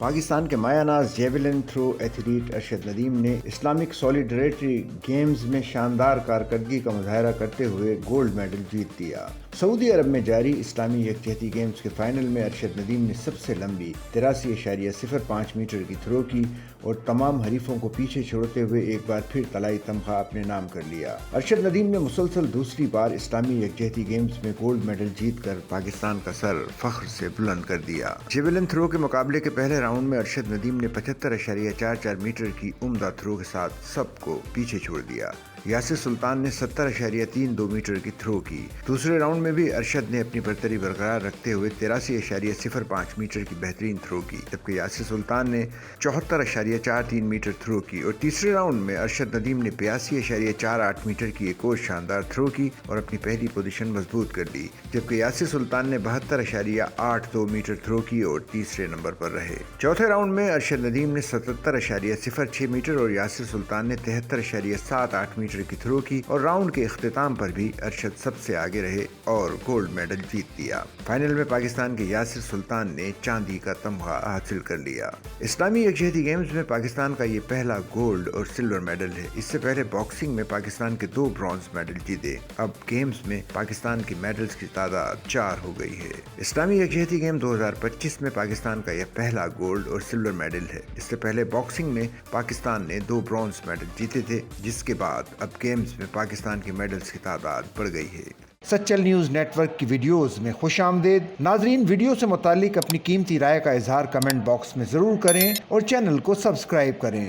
پاکستان کے مایہ ناز javelin throw athlete Arshad Nadeem نے اسلامک سولیڈریٹی گیمز میں شاندار کارکردگی کا مظاہرہ کرتے ہوئے گولڈ میڈل جیت لیا۔ سعودی عرب میں جاری اسلامی یکجہتی گیمز کے فائنل میں ارشد ندیم نے سب سے لمبی 83.05 میٹر کی تھرو کی اور تمام حریفوں کو پیچھے چھوڑتے ہوئے ایک بار پھر طلائی تمغہ اپنے نام کر لیا۔ ارشد ندیم نے مسلسل دوسری بار اسلامی یکجہتی گیمز میں گولڈ میڈل جیت کر پاکستان کا سر فخر سے بلند کر دیا۔ جیولن تھرو کے مقابلے کے پہلے راؤنڈ میں ارشد ندیم نے 75.44 میٹر کی عمدہ تھرو کے ساتھ سب کو پیچھے چھوڑ دیا۔ یاسر سلطان نے 70.32 میٹر کی تھرو کی۔ دوسرے راؤنڈ میں بھی ارشد نے اپنی برتری برقرار رکھتے ہوئے 83.05 میٹر کی بہترین تھرو کی، جبکہ یاسر سلطان نے 74.43 میٹر تھرو کی، اور تیسرے راؤنڈ میں ارشد ندیم نے 82.48 میٹر کی ایک اور شاندار تھرو کی اور اپنی پہلی پوزیشن مضبوط کر لی، جبکہ یاسر سلطان نے 72.82 میٹر تھرو کی اور تیسرے نمبر پر رہے۔ چوتھے راؤنڈ میں ارشد ندیم نے 77.06 میٹر اور یاسر سلطان نے 73.78 میٹر کی تھرو کی، اور راؤنڈ کے اختتام پر بھی ارشد سب سے آگے رہے اور گولڈ میڈل جیت لیا۔ فائنل میں پاکستان کے یاسر سلطان نے چاندی کا تمغہ حاصل کر لیا۔ اسلامی یکجہتی گیمز میں پاکستان کا یہ پہلا گولڈ اور سلور میڈل ہے۔ اس سے پہلے باکسنگ میں پاکستان کے 2 برونز میڈل جیتے۔ اب گیمز میں پاکستان کی میڈلز کی تعداد 4 ہو گئی ہے۔ اسلامی یکجہتی گیم 2025 میں پاکستان کا یہ پہلا گولڈ اور سلور میڈل ہے۔ اس سے پہلے باکسنگ میں پاکستان نے 2 برونز میڈل جیتے تھے، جس کے بعد اب گیمز میں پاکستان کی میڈلز کی تعداد بڑھ گئی ہے۔ سچل نیوز نیٹ ورک کی ویڈیوز میں خوش آمدید۔ ناظرین، ویڈیو سے متعلق اپنی قیمتی رائے کا اظہار کمنٹ باکس میں ضرور کریں اور چینل کو سبسکرائب کریں۔